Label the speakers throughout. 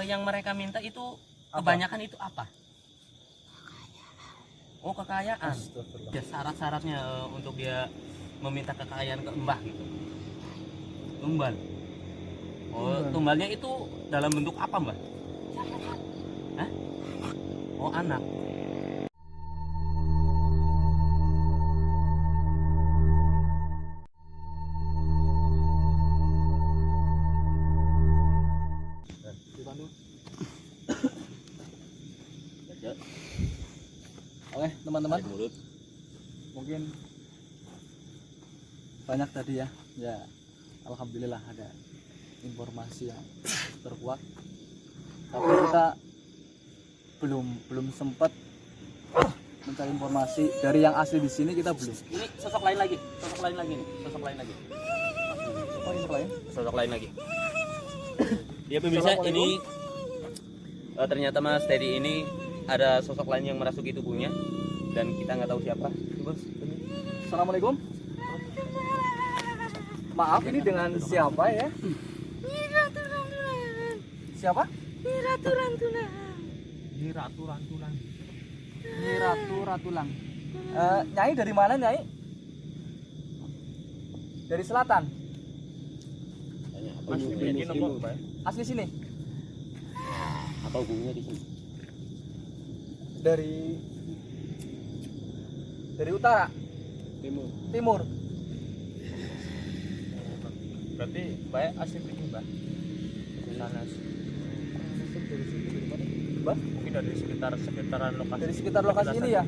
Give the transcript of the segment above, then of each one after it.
Speaker 1: yang mereka minta itu
Speaker 2: Apa?
Speaker 1: kebanyakan itu apa? Oh, kekayaan.
Speaker 2: Astagfirullah.
Speaker 1: Ya, syarat-syaratnya untuk dia meminta kekayaan ke Mbah gitu. Tumbal. Oh,
Speaker 2: Tumbal.
Speaker 1: tumbalnya itu dalam bentuk apa, Mbah? Hah? Oh, anak.
Speaker 2: Oke teman-teman,
Speaker 1: Tarik mulut.
Speaker 2: mungkin banyak tadi ya. Ya alhamdulillah ada informasi yang terkuat, tapi kita belum sempat mencari informasi dari yang asli di sini. Kita belum.
Speaker 1: Ini sosok lain lagi nih, sosok lain lagi.
Speaker 2: Oh ini lain.
Speaker 1: Sosok lain lagi. Dia pemirsa, ini ternyata Mas Teddy ini ada sosok lain yang merasuki tubuhnya dan kita nggak tahu siapa. Bos, ini.
Speaker 2: Assalamualaikum. Maaf, ini dengan siapa ya? Siapa?
Speaker 1: Ini Ratu Ratulang.
Speaker 2: Nyai dari mana Nyai? Dari selatan. Asli sini.
Speaker 1: Apa hubungannya di sini?
Speaker 2: Dari utara. Timur.
Speaker 3: Berarti Mbak asli begini Mbak? Sana
Speaker 2: Mbak?
Speaker 3: mungkin dari sekitaran lokasi.
Speaker 2: Dari sekitar lokasi ini ya?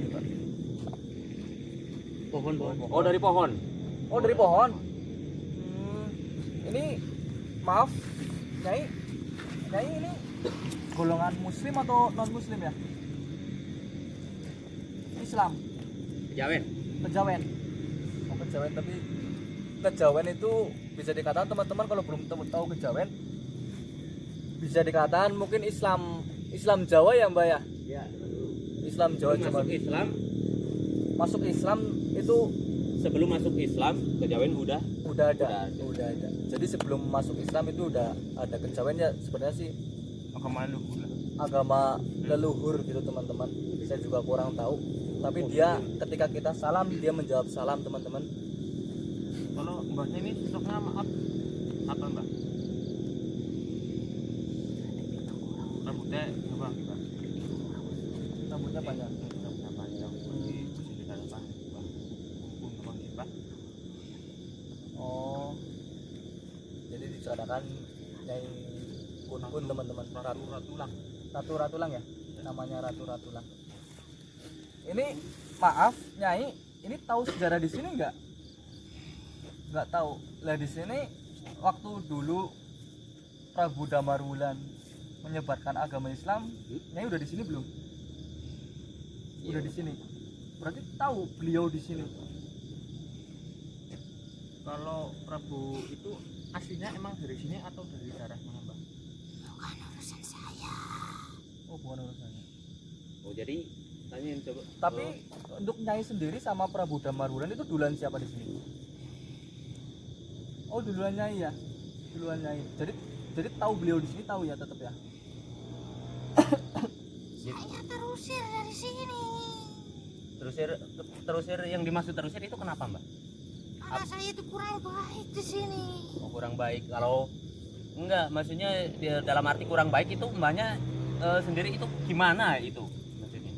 Speaker 1: Pohon. Oh, dari pohon.
Speaker 2: Oh dari pohon. Ini maaf, Nyai ini golongan Muslim atau non Muslim ya? Islam.
Speaker 1: Kejawen.
Speaker 2: Kejawen. Oh kejawen, tapi kejawen itu bisa dikatakan teman-teman kalau belum tahu kejawen, bisa dikatakan mungkin Islam Jawa ya Mbak ya?
Speaker 1: Ya.
Speaker 2: Islam Jawa
Speaker 1: Masuk Islam.
Speaker 2: Masuk Islam itu
Speaker 1: Sebelum masuk Islam, kejawen udah
Speaker 2: udah ada. Jadi sebelum masuk Islam itu udah ada kejawen ya, sebenarnya sih agama leluhur gitu teman-teman. Saya juga kurang tahu. Tapi dia ketika kita salam, dia menjawab salam teman-teman.
Speaker 3: Kalau Mbaknya ini sosoknya maaf apa Mbak? Rambutnya apa Mbak?
Speaker 2: Rambutnya panjang.
Speaker 3: Rambutnya panjang. Bisa dikatakan apa? Kumpul Mbak.
Speaker 2: Oh. Jadi dikatakan Nyai Kun teman-teman. Ratu Ratulang ya? Namanya Ratu Ratulang. Ini maaf Nyai, ini tahu sejarah di sini enggak? Enggak tahu. Lah di sini waktu dulu Prabu Damarwulan menyebarkan agama Islam, Nyai udah di sini belum? Udah di sini. Berarti tahu beliau di sini.
Speaker 3: Kalau Prabu itu aslinya emang dari sini atau dari daerah mana Mbak?
Speaker 4: Bukan urusan saya.
Speaker 2: Oh, bukan urusannya.
Speaker 1: Oh, jadi tanyain coba.
Speaker 2: Tapi untuk Nyai sendiri sama Prabu Damarwulan itu duluan siapa di sini? Oh, duluan Nyai ya. Duluan Nyai. Jadi tahu beliau di sini, tahu ya tetap ya.
Speaker 4: Saya terusir dari sini.
Speaker 1: Terusir yang dimaksud terusir itu kenapa, Mbak?
Speaker 4: Karena saya itu kurang baik di sini.
Speaker 1: Oh, kurang baik. Kalau enggak, maksudnya dalam arti kurang baik itu Mbaknya sendiri itu gimana itu maksudnya?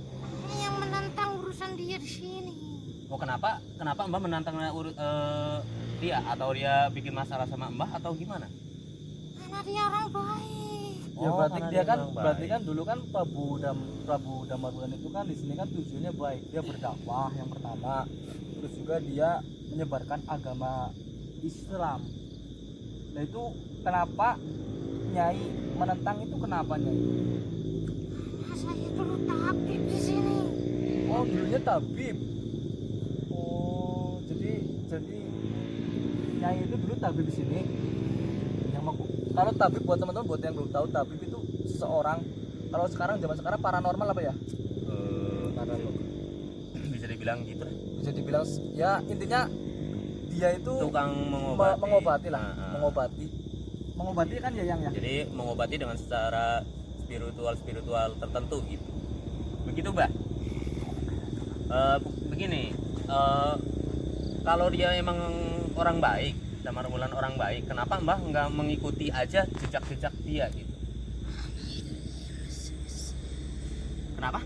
Speaker 4: Saya yang menentang urusan dia di sini.
Speaker 1: Oh, kenapa Mbak menantang dia, atau dia bikin masalah sama Mbak atau gimana?
Speaker 4: Karena dia orang baik.
Speaker 2: Ya
Speaker 1: Oh,
Speaker 2: berarti
Speaker 1: karena
Speaker 2: dia kan
Speaker 1: orang
Speaker 2: berarti
Speaker 1: baik.
Speaker 2: kan dulu kan Prabu Damarwulan itu kan di sini kan tujuannya baik. Dia berdakwah yang pertama. Terus juga dia menyebarkan agama Islam. Nah itu kenapa Nyai menentang itu, kenapa Nyai?
Speaker 4: Karena saya dulu tabib di sini.
Speaker 2: Oh dulunya tabib. Oh jadi Nyai itu dulu tabib di sini. Kalau tabib, buat teman-teman buat yang belum tahu, tabib itu seseorang, kalau sekarang zaman sekarang paranormal apa ya? Paranormal.
Speaker 1: Bisa dibilang gitu lah.
Speaker 2: Bisa dibilang ya intinya dia itu
Speaker 1: Tukang mengobati.
Speaker 2: mengobati lah,
Speaker 1: Nah,
Speaker 2: mengobati kan ya yang ya.
Speaker 1: Jadi mengobati dengan secara spiritual tertentu gitu. Begitu, Mbak. Begini, kalau dia emang orang baik, Damar Wulan orang baik, kenapa Mbah nggak mengikuti aja jejak-jejak dia gitu? Kenapa?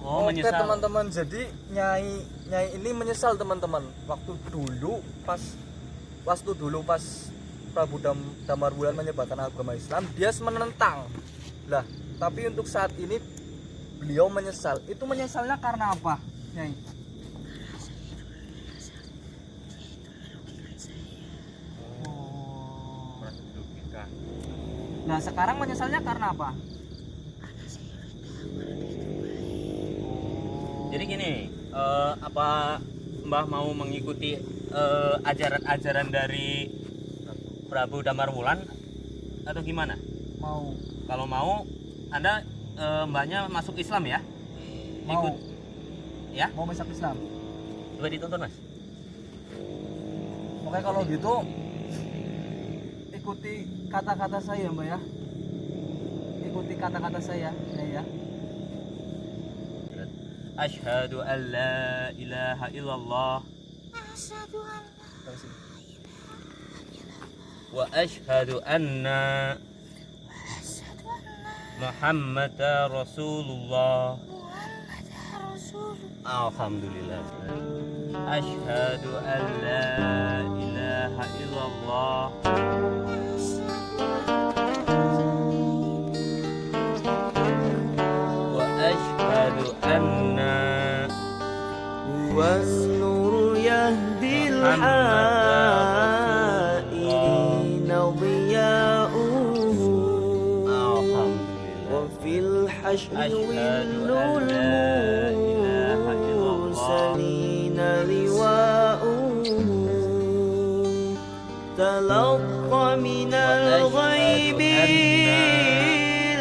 Speaker 1: Oh,
Speaker 2: Oke
Speaker 1: menyesal.
Speaker 2: teman-teman, jadi Nyai ini menyesal teman-teman. Waktu dulu pas Prabu Damar Wulan menyebarkan agama Islam, dia menentang. Lah, tapi untuk saat ini beliau menyesal. Itu menyesalnya karena apa, Nyai?
Speaker 3: merasa dirugikan.
Speaker 2: Nah, sekarang menyesalnya karena apa?
Speaker 1: Jadi gini, apa Mbah mau mengikuti ajaran-ajaran dari Prabu Damar Wulan atau gimana?
Speaker 2: Mau
Speaker 1: Kalau mau, Anda Mbahnya masuk Islam ya?
Speaker 2: mau
Speaker 1: Ya?
Speaker 2: mau masuk Islam.
Speaker 1: Coba ditonton, Mas.
Speaker 2: Oke, kalau gitu ikuti kata-kata saya, Mbak ya. Ikuti kata-kata saya, ya.
Speaker 1: Asyhadu an la ilaha illallah
Speaker 4: Asyhadu an
Speaker 2: Terus ini.
Speaker 1: wa asyhadu anna
Speaker 4: asyhadu anna
Speaker 1: Muhammadar Rasulullah.
Speaker 4: Muhammadar Rasulullah.
Speaker 1: Alhamdulillah. Asyhadu an la ilaha illallah wa asyhadu anna
Speaker 5: والنور يهدي
Speaker 1: Muhammadar
Speaker 5: الحائرين ضياؤه
Speaker 1: Alhamdulillah.
Speaker 5: وفي الحشر
Speaker 1: أشهد
Speaker 5: ظل
Speaker 1: أن لا إله إلا الله.
Speaker 5: المرسلين لواؤه تلقى من الغيب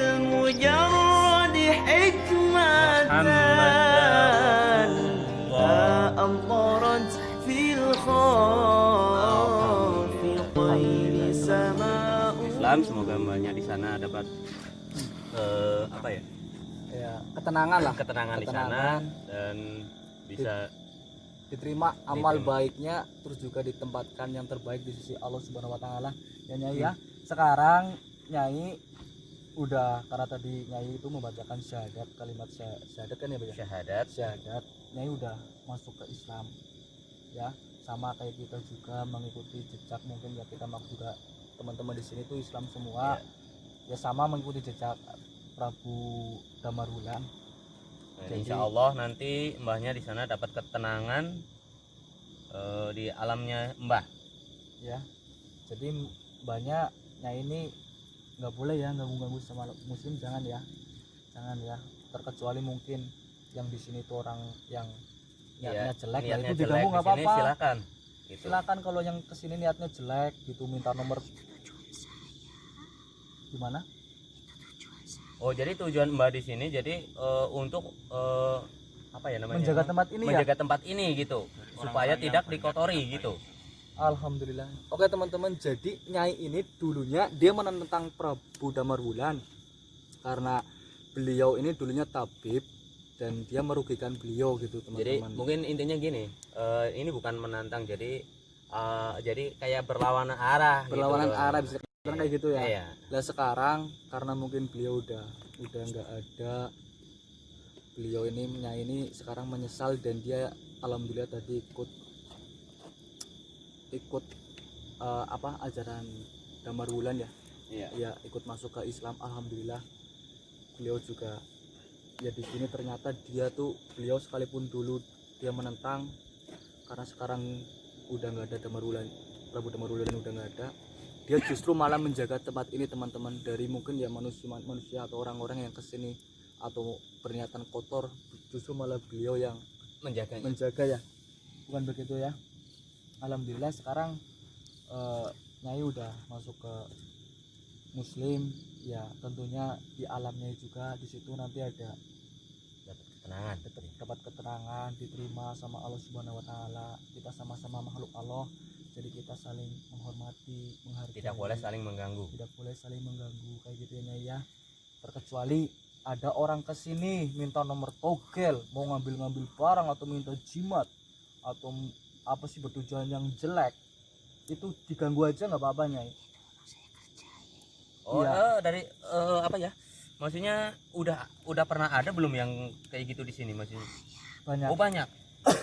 Speaker 5: المجرد حكمة أمطرت في الخافقين سماء.
Speaker 1: Islam, semoga mbaknya di sana dapat apa ya,
Speaker 2: Ya, ketenangan lah.
Speaker 1: ketenangan di sana
Speaker 2: Ketenangan.
Speaker 1: dan bisa
Speaker 2: Diterima amal
Speaker 1: Diterima.
Speaker 2: baiknya, terus juga ditempatkan yang terbaik di sisi Allah Subhanahu wa taala. Ya Nyai ya. Sekarang Nyai udah, karena tadi Nyai itu membacakan syahadat, kalimat syahadat kan ya, Pak ya?
Speaker 1: syahadat.
Speaker 2: Syahadat. Nyai udah masuk ke Islam. Ya, sama kayak kita juga mengikuti jejak, mungkin ya kita mau juga teman-teman di sini tuh Islam semua. Ya sama mengikuti jejak Prabu Damar Wulan.
Speaker 1: Dan
Speaker 2: Jadi-
Speaker 1: insya Allah nanti mbahnya di sana dapat ketenangan di alamnya mbah.
Speaker 2: Ya, jadi banyak Nyai ini nggak boleh ya ganggu-ganggu sama muslim, jangan ya, terkecuali mungkin yang di sini tuh orang yang niatnya jelek, ya
Speaker 1: niatnya
Speaker 2: itu
Speaker 1: jelek
Speaker 2: diganggu
Speaker 1: di
Speaker 2: nggak
Speaker 1: sini
Speaker 2: apa-apa.
Speaker 1: silakan gitu.
Speaker 2: Silakan kalau yang kesini niatnya jelek gitu, minta nomor gimana?
Speaker 1: Oh, jadi tujuan mbah di sini jadi untuk apa ya namanya,
Speaker 2: Menjaga tempat ini ya.
Speaker 1: menjaga tempat ini gitu supaya tidak dikotori gitu.
Speaker 2: Alhamdulillah. Oke teman-teman, jadi Nyai ini dulunya dia menentang Prabu Damar Wulan karena beliau ini dulunya tabib dan dia merugikan beliau gitu
Speaker 1: Jadi
Speaker 2: teman-teman.
Speaker 1: mungkin intinya gini, ini bukan menantang, jadi kayak berlawanan arah.
Speaker 2: Berlawanan
Speaker 1: gitu.
Speaker 2: arah, bisa dikatakan kayak gitu ya.
Speaker 1: Iya.
Speaker 2: Lah sekarang karena mungkin beliau udah nggak ada, beliau ini Nyai ini sekarang menyesal dan dia alhamdulillah tadi ikut apa ajaran Damar Wulan ya.
Speaker 1: Iya.
Speaker 2: Ya ikut masuk ke Islam, alhamdulillah. Beliau juga ya di sini ternyata beliau sekalipun dulu dia menentang, karena sekarang udah nggak ada Damar Wulan, Prabu Damar Wulan udah nggak ada, dia justru malah menjaga tempat ini teman-teman, dari mungkin ya manusia atau orang-orang yang kesini atau berniatan kotor, justru malah beliau yang
Speaker 1: Menjaganya.
Speaker 2: menjaga ya, bukan begitu ya. Alhamdulillah sekarang Nyai udah masuk ke Muslim ya, tentunya di alamnya juga di situ nanti ada
Speaker 1: Dapat ketenangan.
Speaker 2: dapat keterangan, diterima sama Allah Subhanahu wa taala. Kita sama-sama makhluk Allah, Jadi kita saling menghormati, menghargai.
Speaker 1: Tidak boleh saling mengganggu.
Speaker 2: Tidak boleh saling mengganggu kayak gitu ya Nyai ya. Terkecuali ada orang kesini minta nomor togel, mau ngambil barang atau minta jimat atau apa sih bertujuan yang jelek, itu diganggu aja nggak apa-apa Nyai.
Speaker 1: Oh,
Speaker 2: Iya.
Speaker 1: dari apa ya? Maksudnya udah pernah ada belum yang kayak gitu di sini maksudnya?
Speaker 2: Banyak.
Speaker 1: Oh, banyak.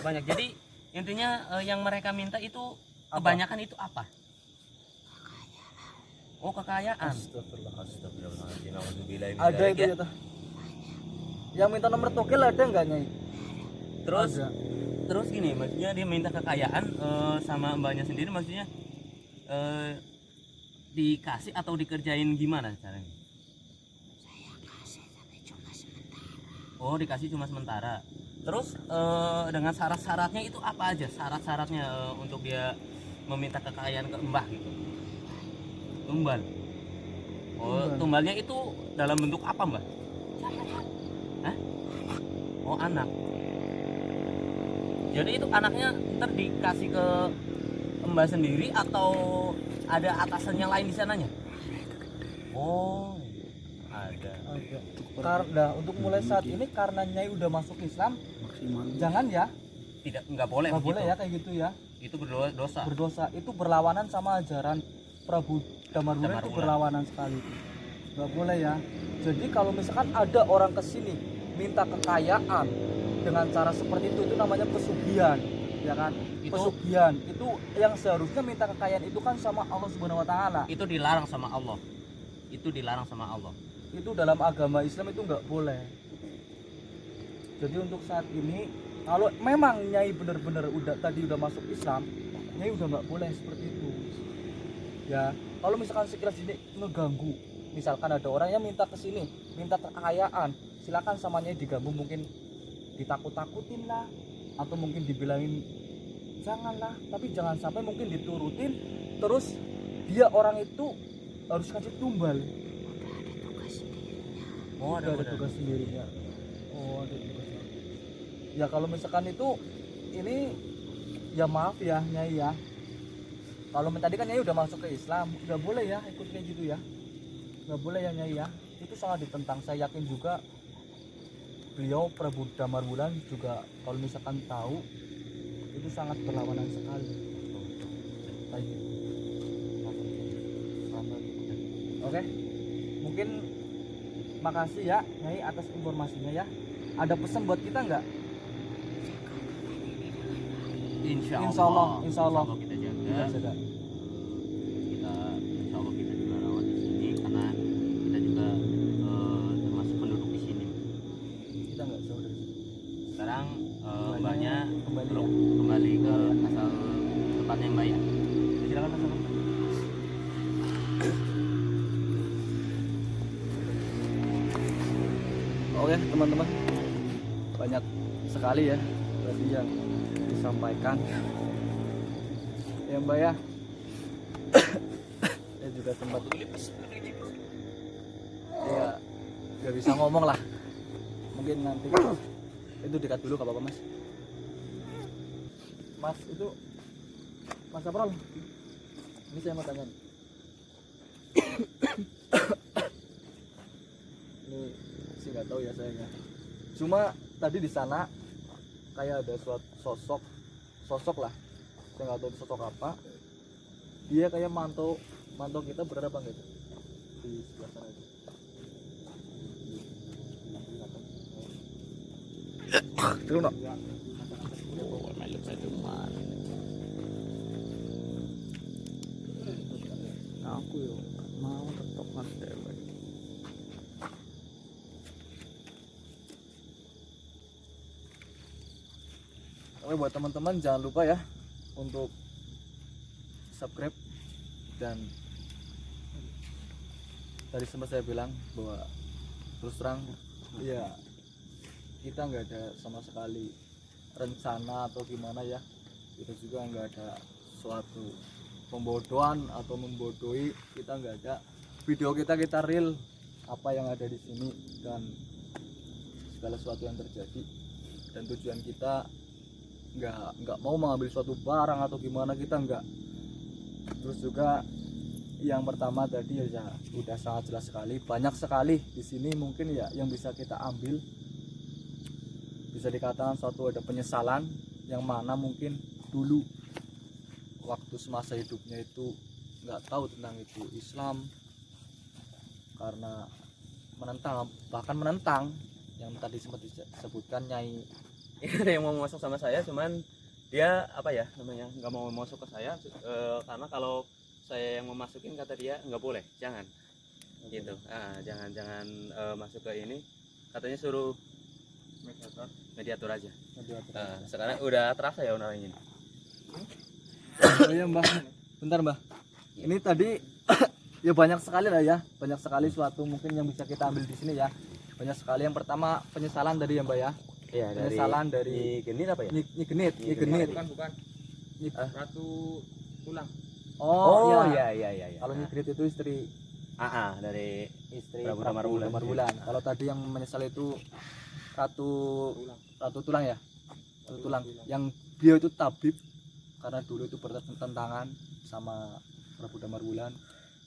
Speaker 1: Banyak. Jadi intinya yang mereka minta itu
Speaker 2: Apa?
Speaker 1: kebanyakan itu apa? Oh, kekayaan.
Speaker 2: Astagfirullahaladzim.
Speaker 1: Astagfirullahaladzim.
Speaker 2: Ada itu ya toh. Yang minta nomor togel ada nggak Nyai?
Speaker 1: Terus
Speaker 2: Ada.
Speaker 1: terus gini, maksudnya dia minta kekayaan sama mbaknya sendiri, maksudnya dikasih atau dikerjain gimana caranya? Oh, dikasih cuma sementara. Terus dengan syarat-syaratnya itu apa aja? Syarat-syaratnya untuk dia meminta kekayaan ke mbah gitu. Tumbal. Oh,
Speaker 2: Tumbal.
Speaker 1: tumbalnya itu dalam bentuk apa, Mbah? Hah? Oh, anak. Jadi itu anaknya ntar dikasih ke mbah sendiri atau ada atasan yang lain di sananya? Oh, ada.
Speaker 2: Ada. Karena untuk mulai saat ini karena Nyai udah masuk Islam, jangan ya,
Speaker 1: Nggak boleh
Speaker 2: nggak
Speaker 1: begitu.
Speaker 2: boleh ya kayak gitu ya.
Speaker 1: Itu berdosa.
Speaker 2: Berdosa itu berlawanan sama ajaran Prabu Damarwulan, itu
Speaker 1: Damarwulan.
Speaker 2: berlawanan sekali itu. Nggak boleh ya. Jadi kalau misalkan ada orang kesini minta kekayaan dengan cara seperti itu namanya pesugihan, ya kan?
Speaker 1: Itu-
Speaker 2: Pesugihan itu yang seharusnya minta kekayaan itu kan sama Allah Subhanahu Wa Taala.
Speaker 1: Itu dilarang sama Allah. Itu dilarang sama Allah.
Speaker 2: Itu dalam agama Islam itu nggak boleh. Jadi untuk saat ini kalau memang Nyai benar-benar udah masuk Islam, Nyai udah nggak boleh seperti itu ya. Kalau misalkan sekilas ini ngeganggu, misalkan ada orang yang minta ke sini minta kekayaan, silakan sama Nyai diganggu, mungkin ditakut-takutin lah atau mungkin dibilangin janganlah, tapi jangan sampai mungkin diturutin terus dia orang itu harus kasih tumbal.
Speaker 1: Oh,
Speaker 2: Udah ada tugas sendirinya. Oh, ada tugasnya. Ya kalau misalkan itu ini ya maaf ya Nyai ya. Kalau tadi kan Nyai udah masuk ke Islam, nggak boleh ya ikut kayak gitu ya. Nggak boleh ya Nyai ya. Itu sangat ditentang. Saya yakin juga beliau Prabu Damarwulan juga kalau misalkan tahu itu sangat berlawanan sekali. Kayak gitu. Oke. Mungkin makasih ya Nyai atas informasinya ya. Ada pesan buat kita nggak?
Speaker 1: Insya
Speaker 2: Insya Allah,
Speaker 1: Allah.
Speaker 2: insya Allah.
Speaker 1: Kita
Speaker 2: Kita
Speaker 1: jaga.
Speaker 2: jaga.
Speaker 1: Kita insya Allah kita juga rawat di sini karena kita juga termasuk penduduk di sini.
Speaker 2: Kita nggak jauh dari sini.
Speaker 1: Sekarang
Speaker 2: Mbaknya
Speaker 1: mbaknya
Speaker 2: kembali
Speaker 1: belum
Speaker 2: ya.
Speaker 1: kembali ke asal tempatnya mbak ya. Silakan Mas.
Speaker 2: Oke teman-teman, banyak sekali ya tadi yang disampaikan ya Mbak ya. Saya juga sempat ya nggak bisa ngomong lah, mungkin nanti itu dekat dulu, gak apa-apa Mas. Mas itu Mas Aprol, ini saya mau tanya nih. Ini sih nggak tahu ya saya, cuma tadi di sana kayak ada suatu sosok lah, saya nggak tahu sosok apa, dia kayak mantau kita berada bang gitu di sebelah sana itu. Terus no? Aku yo mau tetap mas dewek. Oke, buat teman-teman jangan lupa ya untuk subscribe, dan tadi sempat saya bilang bahwa terus terang ya kita nggak ada sama sekali rencana atau gimana ya, kita juga nggak ada suatu pembodohan atau membodohi, kita nggak ada. Video kita real apa yang ada di sini dan segala sesuatu yang terjadi, dan tujuan kita nggak mau mengambil suatu barang atau gimana, kita nggak Terus juga yang pertama tadi ya udah sangat jelas sekali, banyak sekali di sini mungkin ya yang bisa kita ambil. Bisa dikatakan suatu ada penyesalan yang mana mungkin dulu waktu semasa hidupnya itu nggak tahu tentang itu Islam, karena bahkan menentang yang tadi sempat disebutkan Nyai.
Speaker 1: Ada yang mau masuk sama saya, cuman dia apa ya namanya nggak mau masuk ke saya karena kalau saya yang memasukin kata dia nggak boleh, jangan gitu. Jangan masuk ke ini, katanya suruh mediator aja. Sekarang udah terasa ya orangnya.
Speaker 2: Oh iya Mbah, bentar Mbah. Ini tadi ya banyak sekali lah ya, banyak sekali suatu mungkin yang bisa kita ambil di sini ya. Banyak sekali. Yang pertama penyesalan tadi ya Mbah ya.
Speaker 1: Iya,
Speaker 2: Penyesalan dari
Speaker 1: genit apa ya?
Speaker 2: Nyi Genit.
Speaker 3: Bukan. Ratu Tulang.
Speaker 2: Oh,
Speaker 1: iya.
Speaker 2: Kalau Nyi Genit itu istri
Speaker 1: Dari
Speaker 2: istri
Speaker 1: Prabu
Speaker 2: Prabu
Speaker 1: Damarwulan.
Speaker 2: Damarwulan. Kalau tadi yang menyesal itu Ratu Tulang ya. Ratu Tulang. Yang dia itu tabib karena dulu itu bertentangan sama Prabu Damarwulan.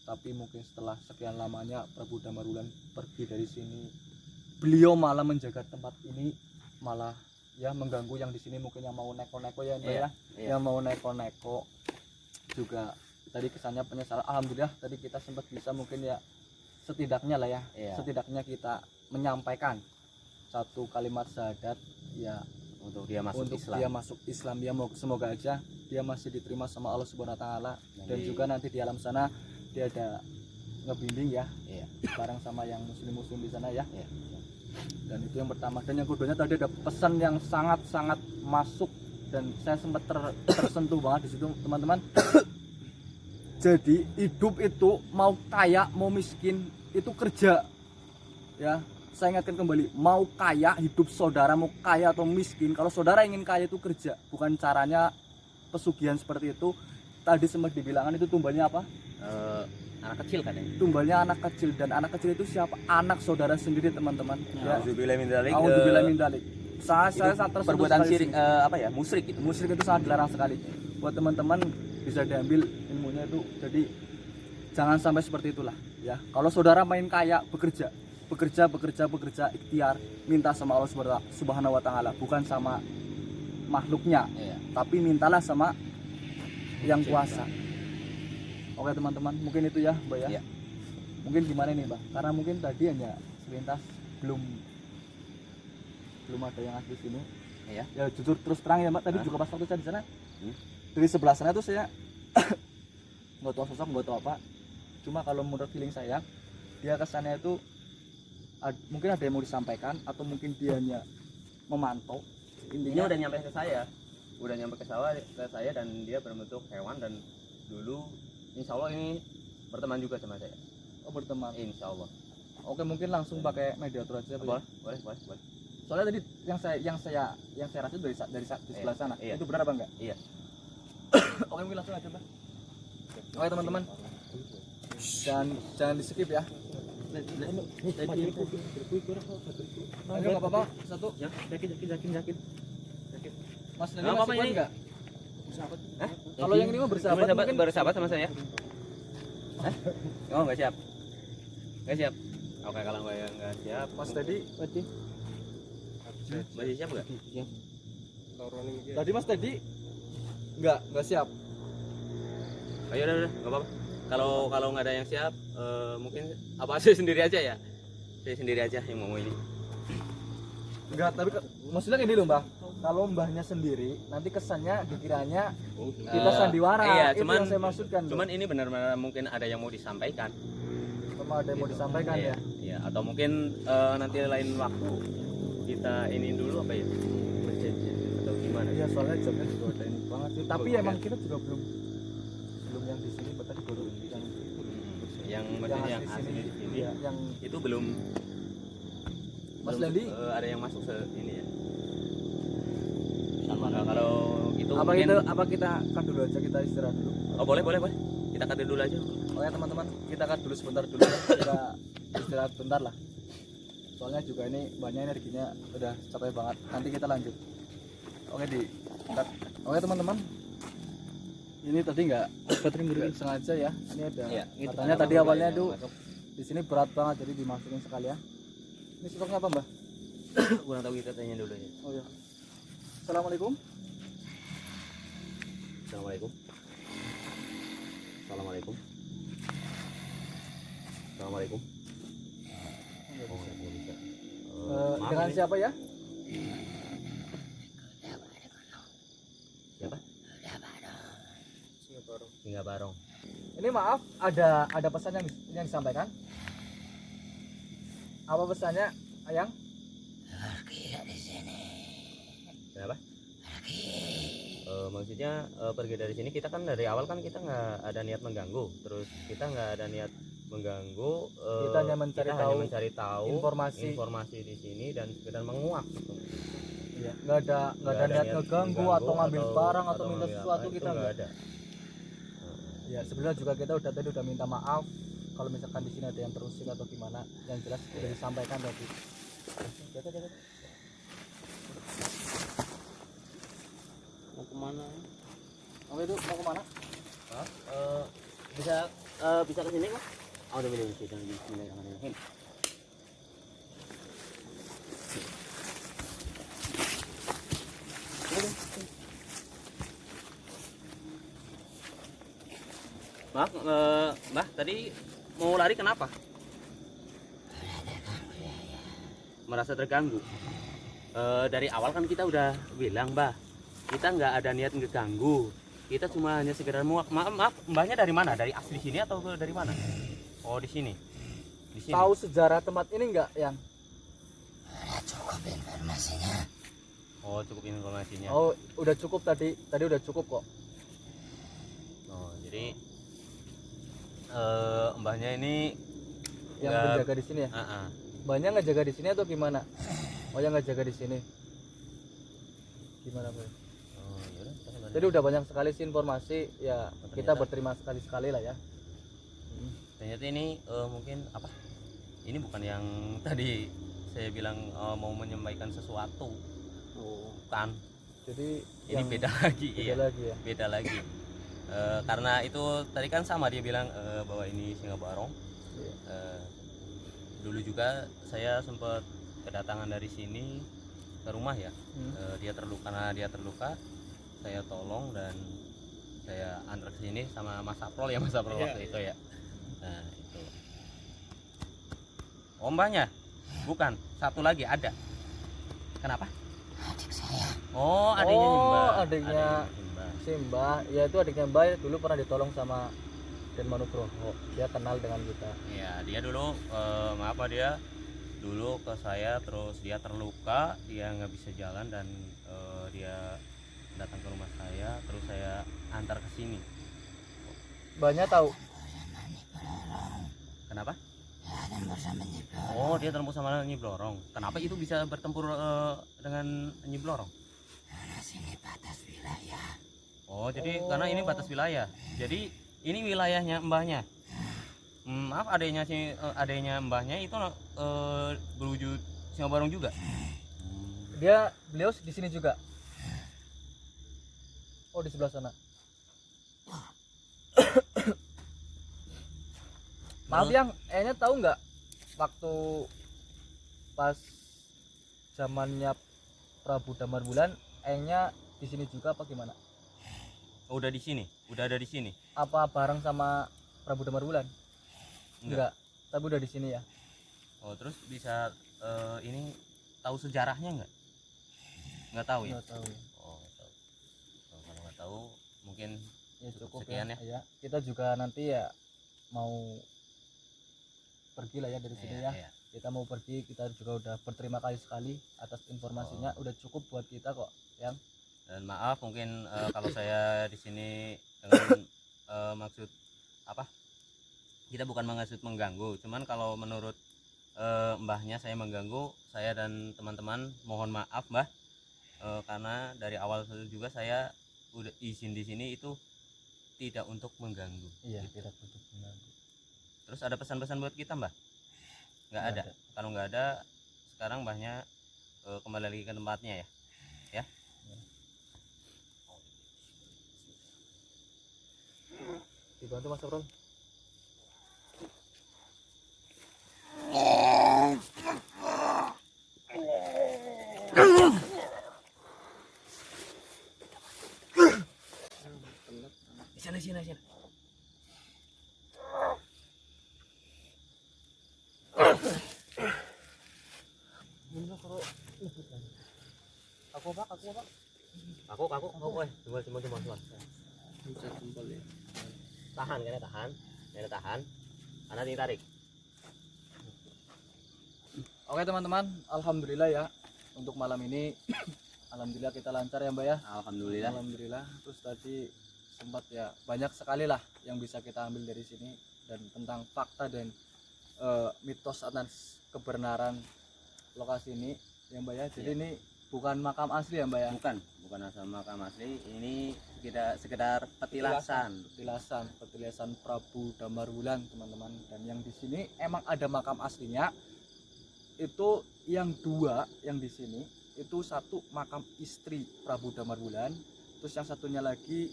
Speaker 2: Tapi mungkin setelah sekian lamanya Prabu Damarwulan pergi dari sini, beliau malah menjaga tempat ini, malah ya mengganggu yang di sini mungkin yang mau neko-neko ya Mbak ya. Yang mau neko-neko juga tadi kesannya penyesalan. Alhamdulillah tadi kita sempat bisa mungkin ya setidaknya lah ya, setidaknya kita menyampaikan satu kalimat syahadat ya
Speaker 1: untuk dia masuk
Speaker 2: untuk
Speaker 1: Islam.
Speaker 2: dia masuk Islam ya. Semoga aja dia masih diterima sama Allah Subhanahu wa taala, dan juga nanti di alam sana dia ada ngebimbing ya, bareng sama yang muslim di sana ya. Dan itu yang pertama. Dan yang keduanya tadi ada pesan yang sangat masuk dan saya sempat tersentuh banget di situ teman-teman. Jadi hidup itu mau kaya mau miskin itu kerja ya. Saya ingatkan kembali, mau kaya hidup saudara, mau kaya atau miskin, kalau saudara ingin kaya itu kerja, bukan caranya pesugihan seperti itu. Tadi sempat dibilangkan itu tumbalnya apa?
Speaker 1: Anak kecil kan ya?
Speaker 2: Tumbalnya anak kecil, dan anak kecil itu siapa? Anak saudara sendiri teman-teman. Ya.
Speaker 1: Auzubillahi min dzalik.
Speaker 2: Auzubillahi min dzalik. Saya sangat tersentuh
Speaker 1: perbuatan
Speaker 2: sekali
Speaker 1: syirik
Speaker 2: sini.
Speaker 1: apa ya? Musyrik itu.
Speaker 2: Musyrik itu sangat dilarang sekali. Buat teman-teman bisa diambil ilmunya itu. Jadi jangan sampai seperti itulah ya. Kalau saudara main kaya, bekerja, ikhtiar, minta sama Allah Subhanahu wa taala, bukan sama makhluknya. Tapi mintalah sama yang kuasa. Oke teman-teman, mungkin itu ya Mbak ya. Mungkin gimana nih Mbak? Karena mungkin tadi hanya selintas, belum ada yang asli sini. Ya jujur terus terang ya Mbak, tadi juga pas waktu saya di sana, dari sebelah sana tuh saya nggak tahu sosok, nggak tahu apa. Cuma kalau menurut feeling saya, dia kesannya itu mungkin ada yang mau disampaikan, atau mungkin dia hanya memantau.
Speaker 1: Intinya udah nyampe ke saya, dan dia berbentuk hewan, dan dulu insya Allah ini berteman juga sama saya.
Speaker 2: Oh berteman.
Speaker 1: Insya Allah.
Speaker 2: Oke, mungkin langsung pakai mediator aja.
Speaker 1: Boleh.
Speaker 2: Soalnya tadi yang saya rasa dari sebelah sana.
Speaker 1: Iya.
Speaker 2: Itu benar apa enggak?
Speaker 1: Iya.
Speaker 2: Oke, mungkin langsung aja, Mbak. Oke, teman-teman. Jangan di-skip ya. Ayo enggak apa-apa. Satu.
Speaker 1: Yakin.
Speaker 2: Mas Nani
Speaker 1: Nggak apa-apa
Speaker 2: masih kuat
Speaker 1: ini.
Speaker 2: enggak? Kalau yang ini mah bersahabat mungkin.
Speaker 1: Bersahabat sama saya. Oh, nggak siap. Oke, kalau nggak siap,
Speaker 2: Mas tadi
Speaker 1: masih siap nggak?
Speaker 2: Tadi Mas tadi enggak siap.
Speaker 1: Ayo udah, nggak apa-apa. Kalau nggak ada yang siap, mungkin apa saya sendiri aja ya. Saya sendiri aja yang mau ini.
Speaker 2: Enggak, tapi maksudnya gini loh, Mbah. Kalau mbahnya sendiri, nanti kesannya dikiranya kita sandiwara.
Speaker 1: Iya,
Speaker 2: itu
Speaker 1: cuman
Speaker 2: yang saya maksudkan.
Speaker 1: Cuman ini benar-benar mungkin ada yang mau disampaikan.
Speaker 2: Sama ada yang mau disampaikan ya.
Speaker 1: Iya, atau mungkin nanti lain waktu kita ini dulu apa ya? Berjanji atau gimana?
Speaker 2: Iya, soalnya jamnya juga udah ini banget sih. Tapi emang kita juga belum yang di sini, tadi baru
Speaker 1: yang maksudnya yang asli di sini.
Speaker 2: Ya, yang
Speaker 1: itu belum
Speaker 2: Mas Lendi
Speaker 1: ada yang masuk ke ini ya. Sama kalau itu
Speaker 2: apa
Speaker 1: mungkin,
Speaker 2: apa kita cut dulu aja, kita istirahat dulu.
Speaker 1: Oh, boleh. Kita cut dulu aja.
Speaker 2: Oke teman-teman, kita cut dulu sebentar dulu ya. Kita istirahat bentar lah. Soalnya juga ini banyak energinya udah capek banget. Nanti kita lanjut. Oke, di cut. Oke teman-teman. Ini tadi nggak sengaja ya. Ini ada.
Speaker 1: Iya, itu
Speaker 2: Katanya
Speaker 1: kenapa
Speaker 2: tadi
Speaker 1: Mbak
Speaker 2: awalnya
Speaker 1: yang
Speaker 2: tuh
Speaker 1: masuk?
Speaker 2: di sini berat banget jadi dimasukin sekali ya. Ini stoknya apa Mbah?
Speaker 1: Kurang tahu, kita tanya dulu ya.
Speaker 2: Oh ya. Assalamualaikum.
Speaker 1: Assalamualaikum. Assalamualaikum. Assalamualaikum. Oh, nggak bisa. Maaf
Speaker 2: Dengan
Speaker 1: ini.
Speaker 2: siapa ya?
Speaker 1: Siapa? Singa Barong.
Speaker 2: Ini maaf, ada pesan yang disampaikan. Apa pesannya, Ayang?
Speaker 1: Kenapa? Maksudnya pergi dari sini, kita kan dari awal kan kita nggak ada niat mengganggu, terus kita nggak ada niat mengganggu,
Speaker 2: Kita hanya mencari tahu
Speaker 1: informasi di sini dan sekedar menguak gitu.
Speaker 2: Iya. Nggak ada niat ngeganggu atau ngambil barang atau minta
Speaker 1: ngambil
Speaker 2: sesuatu,
Speaker 1: apa,
Speaker 2: kita
Speaker 1: itu nggak
Speaker 2: nggak.
Speaker 1: ada.
Speaker 2: Ya sebenarnya juga kita udah minta maaf kalau misalkan di sini ada yang terusik atau gimana, yang jelas udah disampaikan tadi. Jaga.
Speaker 1: Mau kemana?
Speaker 2: Kamu itu mau kemana?
Speaker 1: Maaf, bisa ke sini kok? Oh, udah boleh bisa di sini jangan ini. Maaf, Mbah, tadi mau lari kenapa? Merasa terganggu. Dari awal kan kita udah bilang, Mbah, kita nggak ada niat ngeganggu. Kita cuma hanya sekedar muak. Maaf, Mbahnya dari mana? Dari asli sini atau dari mana? Oh, di sini. Di sini.
Speaker 2: Tahu sejarah tempat ini nggak, Yang?
Speaker 1: Oh, cukup informasinya.
Speaker 2: Oh, udah cukup tadi udah cukup kok.
Speaker 1: Oh, jadi Mbahnya ini
Speaker 2: Yang
Speaker 1: nggak-
Speaker 2: menjaga di sini ya.
Speaker 1: Ah, ah.
Speaker 2: Banyak nggak jaga di sini atau gimana? Oh, yang nggak jaga di sini. Gimana, Bro?
Speaker 1: Oh, yaudah, kita balik.
Speaker 2: Jadi udah banyak sekali sih informasi ya,
Speaker 1: Oh,
Speaker 2: kita
Speaker 1: ternyata.
Speaker 2: berterima sekali lah ya.
Speaker 1: Ternyata ini mungkin apa? Ini bukan yang tadi saya bilang mau menyampaikan sesuatu. Bukan.
Speaker 2: Jadi
Speaker 1: Ini
Speaker 2: yang
Speaker 1: beda lagi.
Speaker 2: beda
Speaker 1: Iya.
Speaker 2: lagi ya.
Speaker 1: Beda lagi. Karena itu tadi kan sama dia bilang bahwa ini Singa Barong.
Speaker 2: Iya.
Speaker 1: Dulu juga saya sempat kedatangan dari sini ke rumah ya. Karena dia terluka, saya tolong dan saya antar ke sini sama Mas Aprol ya, Mas Aprol waktu itu ya. Nah, itu. Oh, Mbahnya? Bukan, satu lagi ada. Kenapa? Adik saya. Oh, adiknya Mbah.
Speaker 2: Adiknya
Speaker 1: Mbah.
Speaker 2: si Mbah, ya itu adiknya Mbah dulu pernah ditolong sama Den Manugroho. Dia kenal dengan kita.
Speaker 1: Iya, dia dulu maaf Pak, dia dulu ke saya, terus dia terluka, dia nggak bisa jalan dan dia datang ke rumah saya, terus saya antar ke sini.
Speaker 2: Mbahnya tahu.
Speaker 1: Kenapa? Oh, dia tertempur sama Nyi Blorong. Kenapa itu bisa bertempur dengan Nyi Blorong? Karena sini batas wilayah. Oh, jadi karena ini batas wilayah. Jadi ini wilayahnya Mbahnya. Maaf, adanya Mbahnya itu berwujud Singa Barong juga.
Speaker 2: Beliau di sini juga. Oh, di sebelah sana. Maaf Yang, Enya tahu nggak waktu pas zamannya Prabu Damar Wulan, Enya di sini juga apa gimana?
Speaker 1: Oh, udah di sini, udah ada di sini.
Speaker 2: Apa bareng sama Prabu Damar Wulan?
Speaker 1: Enggak.
Speaker 2: Tapi udah di sini ya.
Speaker 1: Oh, terus bisa ini tahu sejarahnya nggak? Nggak tahu ya?
Speaker 2: Nggak tahu.
Speaker 1: Oh, nggak tahu. Oh, kalau nggak tahu mungkin
Speaker 2: Ya cukup
Speaker 1: sekian ya.
Speaker 2: ya. Kita juga nanti ya mau pergi lah ya dari sini ya.
Speaker 1: Iya.
Speaker 2: Kita mau pergi, kita juga udah berterima kasih sekali atas informasinya. Udah cukup buat kita kok, Yang.
Speaker 1: Dan maaf mungkin kalau saya di sini dengan maksud apa? Kita bukan maksud mengganggu, cuman kalau menurut Mbahnya saya mengganggu, saya dan teman-teman mohon maaf Mbah, karena dari awal juga saya udah izin di sini itu tidak untuk mengganggu.
Speaker 2: Iya,
Speaker 1: Gitu.
Speaker 2: tidak butuh mengganggu.
Speaker 1: Terus ada pesan-pesan buat kita Mbah? Nggak ada. Kalau nggak ada, sekarang Mbahnya kembali lagi ke tempatnya ya. Ya.
Speaker 2: Dibantu Mas Sabrol.
Speaker 1: Di sana.
Speaker 2: Aku Pak.
Speaker 1: Aku, cuma. Tahan, kena tahan. Karena tarik.
Speaker 2: Oke teman-teman, alhamdulillah ya untuk malam ini alhamdulillah kita lancar ya Mbak ya. Alhamdulillah. Terus tadi sempat ya banyak sekali lah yang bisa kita ambil dari sini dan tentang fakta dan mitos atas kebenaran lokasi ini ya Mbak ya. Jadi ini bukan makam asli ya Mbak ya.
Speaker 1: Bukan asal makam asli. Ini kita sekedar petilasan Prabu Damarwulan teman-teman. Dan yang di sini emang ada makam aslinya. Itu yang dua yang di sini itu satu makam istri Prabu Damarwulan, terus yang satunya lagi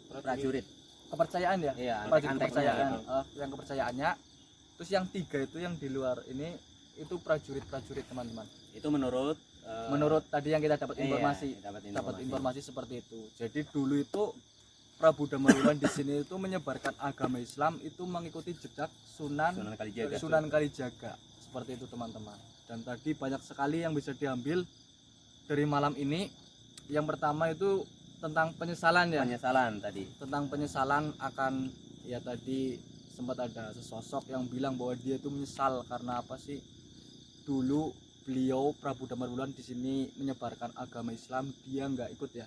Speaker 1: prajurit.
Speaker 2: kepercayaan ya,
Speaker 1: Iya,
Speaker 2: prajurit
Speaker 1: antek-antek
Speaker 2: kepercayaan, yang kepercayaannya. Terus yang tiga itu yang di luar ini itu prajurit teman-teman.
Speaker 1: Itu menurut
Speaker 2: Menurut tadi yang kita dapat informasi, dapat informasi seperti itu. Jadi dulu itu Prabu Damarwulan di sini itu menyebarkan agama Islam itu mengikuti jejak Sunan Kalijaga. Seperti itu teman-teman. Dan tadi banyak sekali yang bisa diambil dari malam ini. Yang pertama itu tentang penyesalan ya. Tentang penyesalan akan ya tadi sempat ada sesosok yang bilang bahwa dia itu menyesal karena apa sih? Dulu beliau Prabu Damarwulan di sini menyebarkan agama Islam, dia nggak ikut ya.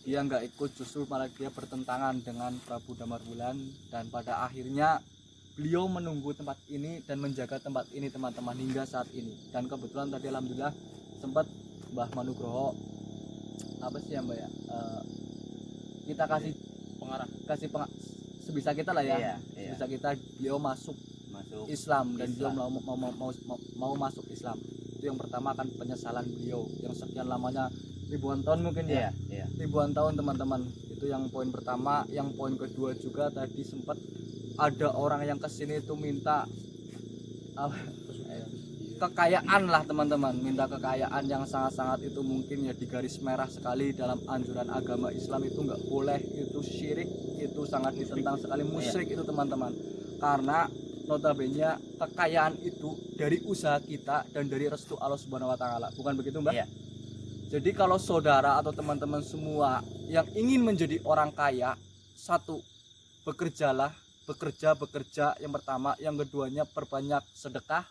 Speaker 2: Dia nggak ikut, justru malah dia bertentangan dengan Prabu Damarwulan dan pada akhirnya beliau menunggu tempat ini dan menjaga tempat ini teman-teman hingga saat ini. Dan kebetulan tadi alhamdulillah sempat Mbah Manugroho apa sih ya Mbak ya, kita kasih sebisa kita lah ya. Sebisa kita beliau masuk Islam dan beliau mau masuk Islam. Itu yang pertama kan penyesalan beliau yang sekian lamanya ribuan tahun mungkin ya. Ribuan tahun teman-teman. Itu yang poin pertama. Yang poin kedua juga tadi sempat ada orang yang kesini itu minta kekayaan lah teman-teman, minta kekayaan yang sangat-sangat itu mungkin ya di garis merah sekali dalam anjuran agama Islam. Itu nggak boleh, itu syirik, itu sangat ditentang sekali, musyrik itu teman-teman. Karena notabene kekayaan itu dari usaha kita dan dari restu Allah Subhanahu wa taala. Bukan begitu, Mbak? Jadi kalau saudara atau teman-teman semua yang ingin menjadi orang kaya, satu, bekerja. Yang pertama, yang keduanya perbanyak sedekah,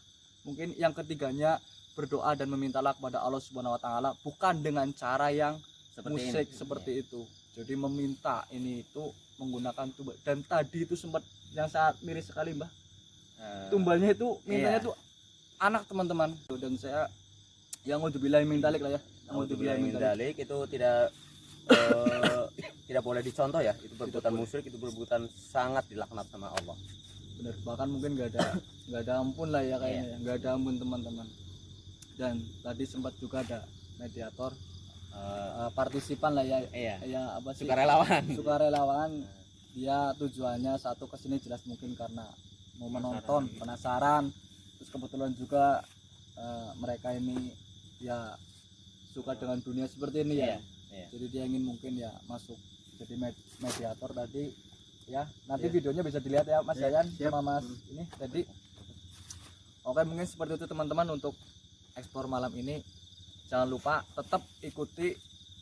Speaker 2: mungkin yang ketiganya berdoa dan memintalah kepada Allah Subhanahu wa taala, bukan dengan cara yang musyrik seperti itu. Jadi meminta ini itu menggunakan tumbal. Dan tadi itu sempat yang sangat miris sekali, Mbah. Tumbalnya itu mintanya itu anak teman-teman. Dan saya yang udzubillahi min dzalik lah ya.
Speaker 1: Itu tidak boleh dicontoh ya. Itu perbuatan musyrik, itu perbuatan sangat dilaknat sama Allah.
Speaker 2: Benar, bahkan mungkin nggak ada ampun lah ya kayaknya. Nggak ada ampun teman-teman. Dan tadi sempat juga ada mediator, partisipan lah ya. Ya apa sih? Sukarelawan. Dia tujuannya satu kesini jelas mungkin karena mau menonton, penasaran. Terus kebetulan juga mereka ini ya suka dengan dunia seperti ini ya. Jadi dia ingin mungkin ya masuk jadi mediator tadi ya. Nanti videonya bisa dilihat ya Mas Yayan sama Mas ini tadi. Oke, mungkin seperti itu teman-teman untuk ekspor malam ini. Jangan lupa tetap ikuti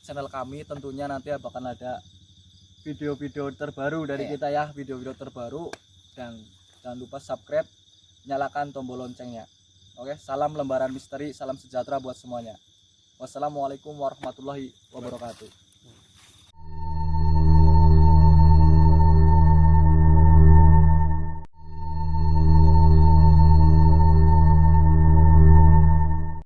Speaker 2: channel kami, tentunya nanti bakal ada video-video terbaru dari kita ya, video-video terbaru. Dan jangan lupa subscribe, nyalakan tombol loncengnya. Oke, salam lembaran misteri, salam sejahtera buat semuanya. Wassalamualaikum warahmatullahi wabarakatuh.